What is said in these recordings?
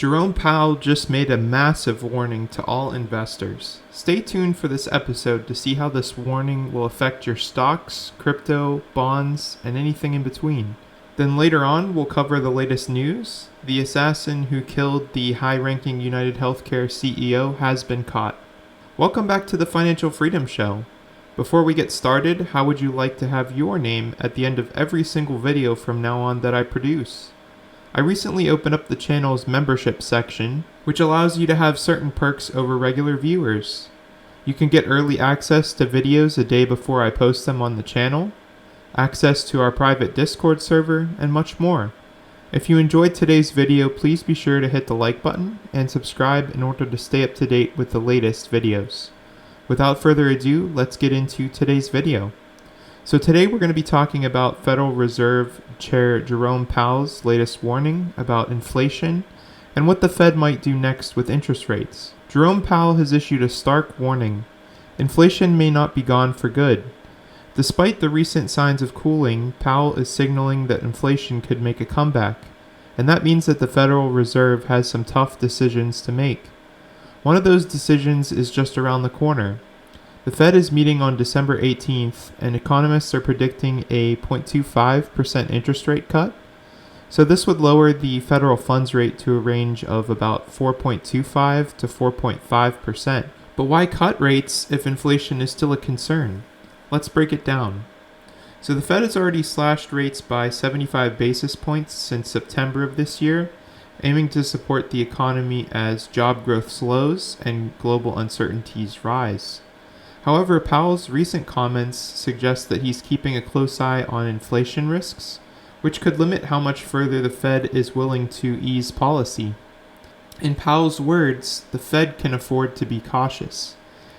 Jerome Powell just made a massive warning to all investors. Stay tuned for this episode to see how this warning will affect your stocks, crypto, bonds, and anything in between. Then later on, we'll cover the latest news. The assassin who killed the high-ranking United Healthcare CEO has been caught. Welcome back to the Financial Freedom Show. Before we get started, how would you like to have your name at the end of every single video from now on that I produce? I recently opened up the channel's membership section, which allows you to have certain perks over regular viewers. You can get early access to videos a day before I post them on the channel, access to our private Discord server, and much more. If you enjoyed today's video, please be sure to hit the like button and subscribe in order to stay up to date with the latest videos. Without further ado, let's get into today's video. So today we're going to be talking about Federal Reserve Chair Jerome Powell's latest warning about inflation and what the Fed might do next with interest rates. Jerome Powell has issued a stark warning. Inflation may not be gone for good. Despite the recent signs of cooling, Powell is signaling that inflation could make a comeback, and that means that the Federal Reserve has some tough decisions to make. One of those decisions is just around the corner. The Fed is meeting on December 18th, and economists are predicting a 0.25% interest rate cut. So this would lower the federal funds rate to a range of about 4.25 to 4.5%. But why cut rates if inflation is still a concern? Let's break it down. So the Fed has already slashed rates by 75 basis points since September of this year, aiming to support the economy as job growth slows and global uncertainties rise. However, Powell's recent comments suggest that he's keeping a close eye on inflation risks, which could limit how much further the Fed is willing to ease policy. In Powell's words, the Fed can afford to be cautious.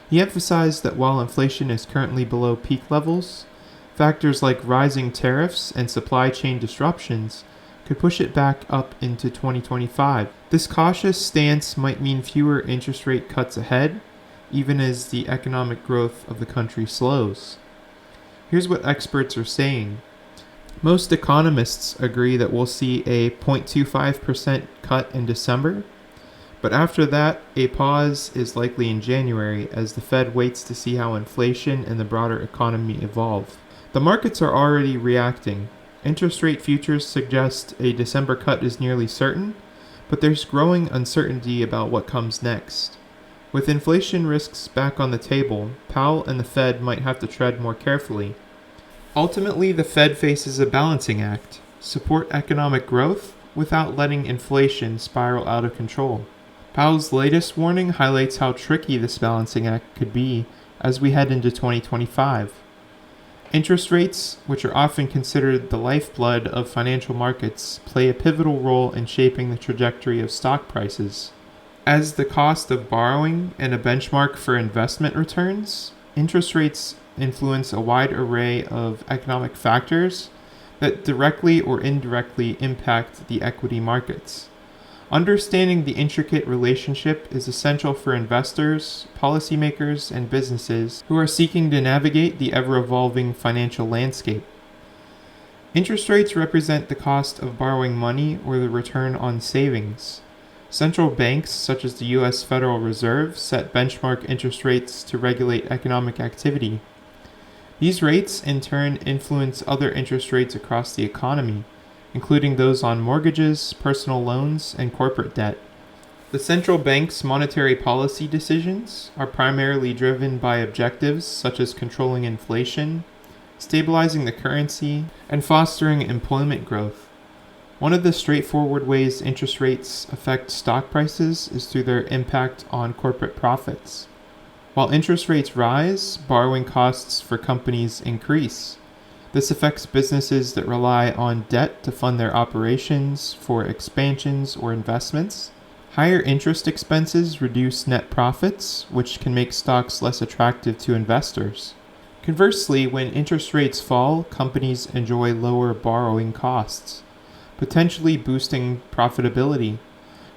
He emphasized that while inflation is currently below peak levels, factors like rising tariffs and supply chain disruptions could push it back up into 2025. This cautious stance might mean fewer interest rate cuts ahead, even as the economic growth of the country slows. Here's what experts are saying. Most economists agree that we'll see a 0.25% cut in December, but after that, a pause is likely in January as the Fed waits to see how inflation and the broader economy evolve. The markets are already reacting. Interest rate futures suggest a December cut is nearly certain, but there's growing uncertainty about what comes next. With inflation risks back on the table, Powell and the Fed might have to tread more carefully. Ultimately, the Fed faces a balancing act: support economic growth without letting inflation spiral out of control. Powell's latest warning highlights how tricky this balancing act could be as we head into 2025. Interest rates, which are often considered the lifeblood of financial markets, play a pivotal role in shaping the trajectory of stock prices. As the cost of borrowing and a benchmark for investment returns, interest rates influence a wide array of economic factors that directly or indirectly impact the equity markets. Understanding the intricate relationship is essential for investors, policymakers, and businesses who are seeking to navigate the ever-evolving financial landscape. Interest rates represent the cost of borrowing money or the return on savings. Central banks, such as the U.S. Federal Reserve, set benchmark interest rates to regulate economic activity. These rates, in turn, influence other interest rates across the economy, including those on mortgages, personal loans, and corporate debt. The central bank's monetary policy decisions are primarily driven by objectives such as controlling inflation, stabilizing the currency, and fostering employment growth. One of the straightforward ways interest rates affect stock prices is through their impact on corporate profits. While interest rates rise, borrowing costs for companies increase. This affects businesses that rely on debt to fund their operations, for expansions or investments. Higher interest expenses reduce net profits, which can make stocks less attractive to investors. Conversely, when interest rates fall, companies enjoy lower borrowing costs, potentially boosting profitability.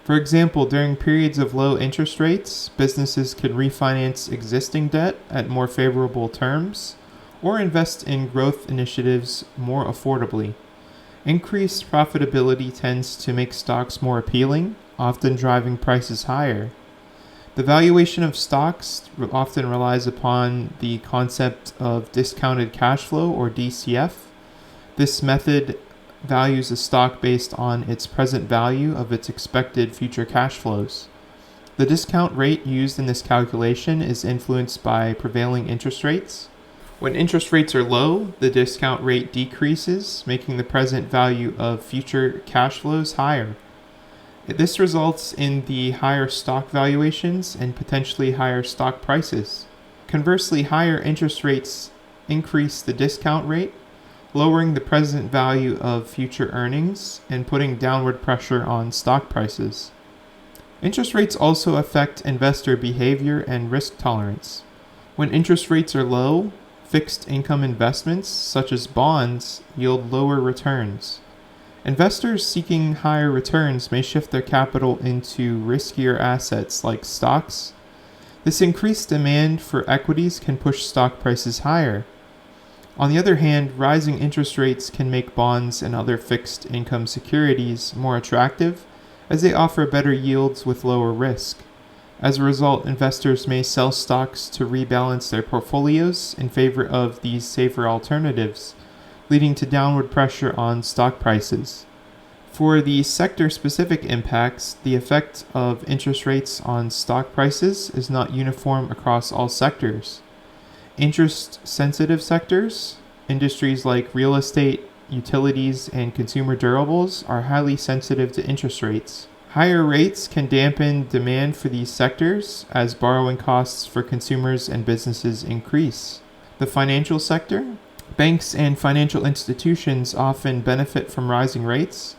For example, during periods of low interest rates, businesses can refinance existing debt at more favorable terms or invest in growth initiatives more affordably. Increased profitability tends to make stocks more appealing, often driving prices higher. The valuation of stocks often relies upon the concept of discounted cash flow, or DCF. This method values a stock based on its present value of its expected future cash flows. The discount rate used in this calculation is influenced by prevailing interest rates. When interest rates are low, the discount rate decreases, making the present value of future cash flows higher. This results in the higher stock valuations and potentially higher stock prices. Conversely, higher interest rates increase the discount rate, lowering the present value of future earnings and putting downward pressure on stock prices. Interest rates also affect investor behavior and risk tolerance. When interest rates are low, fixed income investments, such as bonds, yield lower returns. Investors seeking higher returns may shift their capital into riskier assets like stocks. This increased demand for equities can push stock prices higher. On the other hand, rising interest rates can make bonds and other fixed income securities more attractive, as they offer better yields with lower risk. As a result, investors may sell stocks to rebalance their portfolios in favor of these safer alternatives, leading to downward pressure on stock prices. For the sector-specific impacts, the effect of interest rates on stock prices is not uniform across all sectors. Interest-sensitive sectors, industries like real estate, utilities, and consumer durables, are highly sensitive to interest rates. Higher rates can dampen demand for these sectors as borrowing costs for consumers and businesses increase. The financial sector, banks and financial institutions often benefit from rising rates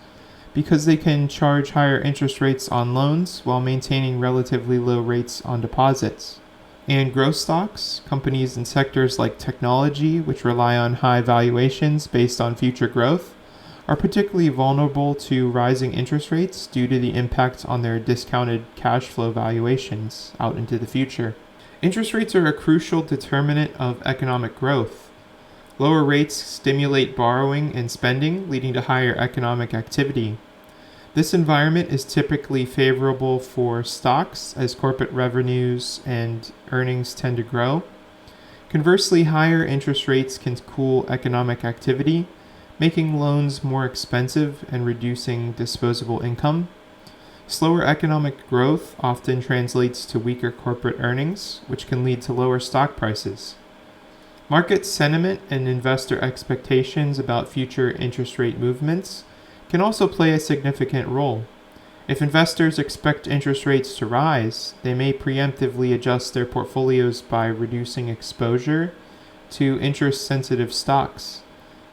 because they can charge higher interest rates on loans while maintaining relatively low rates on deposits. And growth stocks, companies in sectors like technology, which rely on high valuations based on future growth, are particularly vulnerable to rising interest rates due to the impact on their discounted cash flow valuations out into the future. Interest rates are a crucial determinant of economic growth. Lower rates stimulate borrowing and spending, leading to higher economic activity. This environment is typically favorable for stocks as corporate revenues and earnings tend to grow. Conversely, higher interest rates can cool economic activity, making loans more expensive and reducing disposable income. Slower economic growth often translates to weaker corporate earnings, which can lead to lower stock prices. Market sentiment and investor expectations about future interest rate movements can also play a significant role. If investors expect interest rates to rise, they may preemptively adjust their portfolios by reducing exposure to interest-sensitive stocks.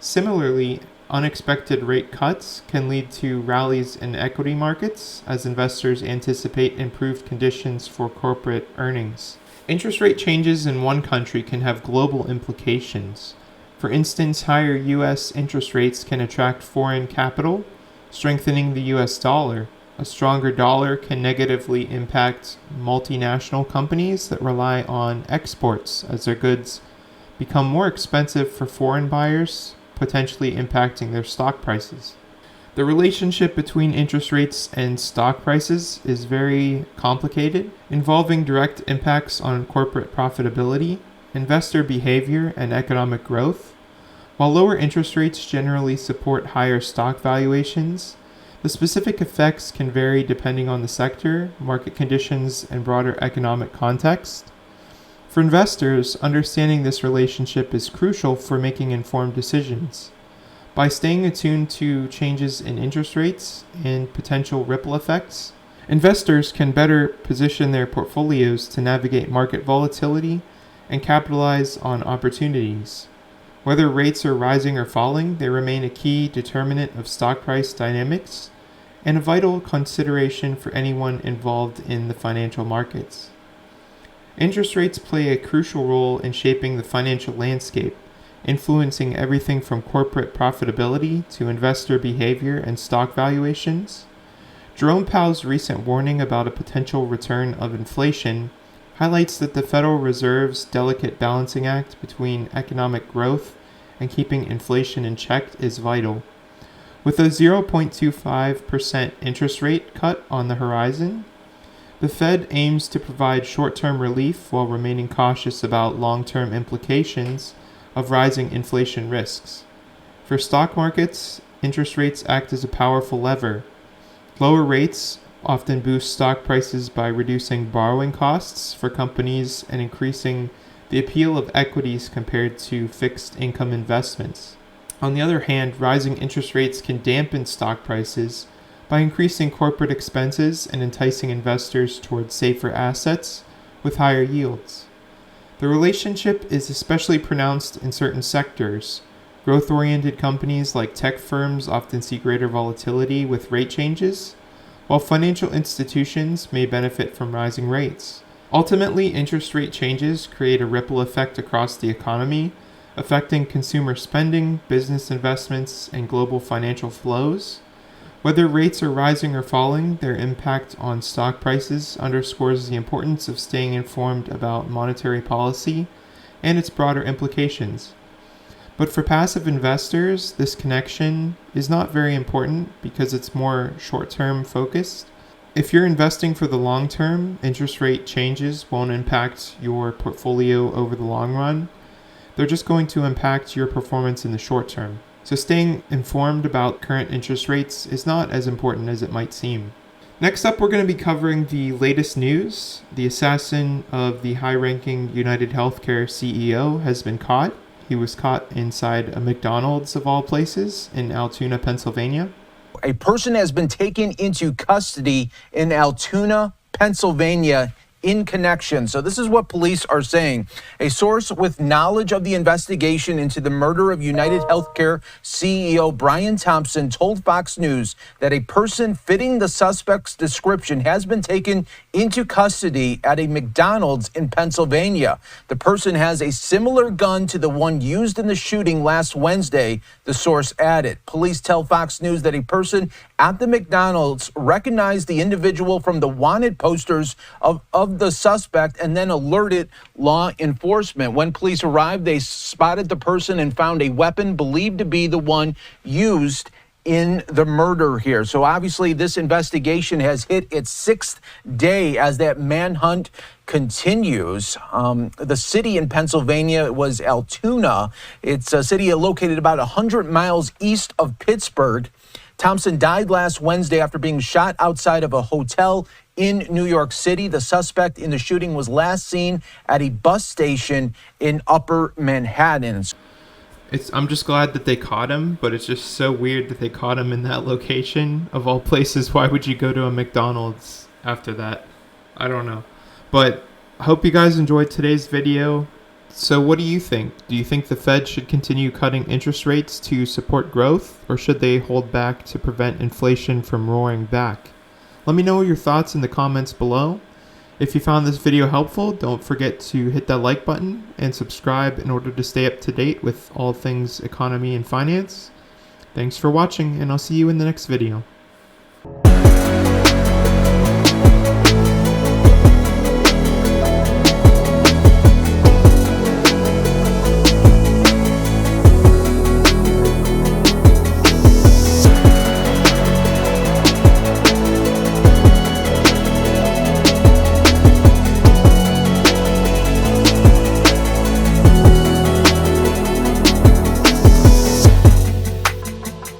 Similarly, unexpected rate cuts can lead to rallies in equity markets as investors anticipate improved conditions for corporate earnings. Interest rate changes in one country can have global implications. For instance, higher U.S. interest rates can attract foreign capital, strengthening the U.S. dollar. A stronger dollar can negatively impact multinational companies that rely on exports as their goods become more expensive for foreign buyers, potentially impacting their stock prices. The relationship between interest rates and stock prices is very complicated, involving direct impacts on corporate profitability, investor behavior, and economic growth. While lower interest rates generally support higher stock valuations, the specific effects can vary depending on the sector, market conditions, and broader economic context. For investors, understanding this relationship is crucial for making informed decisions. By staying attuned to changes in interest rates and potential ripple effects, investors can better position their portfolios to navigate market volatility and capitalize on opportunities. Whether rates are rising or falling, they remain a key determinant of stock price dynamics and a vital consideration for anyone involved in the financial markets. Interest rates play a crucial role in shaping the financial landscape, influencing everything from corporate profitability to investor behavior and stock valuations. Jerome Powell's recent warning about a potential return of inflation highlights that the Federal Reserve's delicate balancing act between economic growth and keeping inflation in check is vital. With a 0.25% interest rate cut on the horizon, the Fed aims to provide short-term relief while remaining cautious about long-term implications of rising inflation risks. For stock markets, interest rates act as a powerful lever. Lower rates often boost stock prices by reducing borrowing costs for companies and increasing the appeal of equities compared to fixed income investments. On the other hand, rising interest rates can dampen stock prices by increasing corporate expenses and enticing investors towards safer assets with higher yields. The relationship is especially pronounced in certain sectors. Growth-oriented companies like tech firms often see greater volatility with rate changes, while financial institutions may benefit from rising rates. Ultimately, interest rate changes create a ripple effect across the economy, affecting consumer spending, business investments, and global financial flows. Whether rates are rising or falling, their impact on stock prices underscores the importance of staying informed about monetary policy and its broader implications. But for passive investors, this connection is not very important because it's more short-term focused. If you're investing for the long term, interest rate changes won't impact your portfolio over the long run. They're just going to impact your performance in the short term. So staying informed about current interest rates is not as important as it might seem. Next up, we're going to be covering the latest news. The assassin of the high-ranking United Healthcare CEO has been caught. He was caught inside a McDonald's of all places in Altoona, Pennsylvania. A person has been taken into custody in Altoona, Pennsylvania, in connection. So this is what police are saying. A source with knowledge of the investigation into the murder of United Healthcare CEO Brian Thompson told Fox News that a person fitting the suspect's description has been taken into custody at a McDonald's in Pennsylvania. The person has a similar gun to the one used in the shooting last Wednesday, the source added. Police tell Fox News that a person at the McDonald's recognized the individual from the wanted posters of the suspect and then alerted law enforcement. When police arrived, they spotted the person and found a weapon believed to be the one used in the murder here. So obviously this investigation has hit its sixth day as that manhunt continues. The city in Pennsylvania was Altoona. It's a city located about 100 miles east of Pittsburgh. Thompson died last Wednesday after being shot outside of a hotel in New York City. The suspect in the shooting was last seen at a bus station in Upper Manhattan. I'm just glad that they caught him, but it's just so weird that they caught him in that location of all places. Why would you go to a McDonald's after that? I don't know. But I hope you guys enjoyed today's video. So what do you think? Do you think the Fed should continue cutting interest rates to support growth, or should they hold back to prevent inflation from roaring back? Let me know your thoughts in the comments below. If you found this video helpful, don't forget to hit that like button and subscribe in order to stay up to date with all things economy and finance. Thanks for watching, and I'll see you in the next video.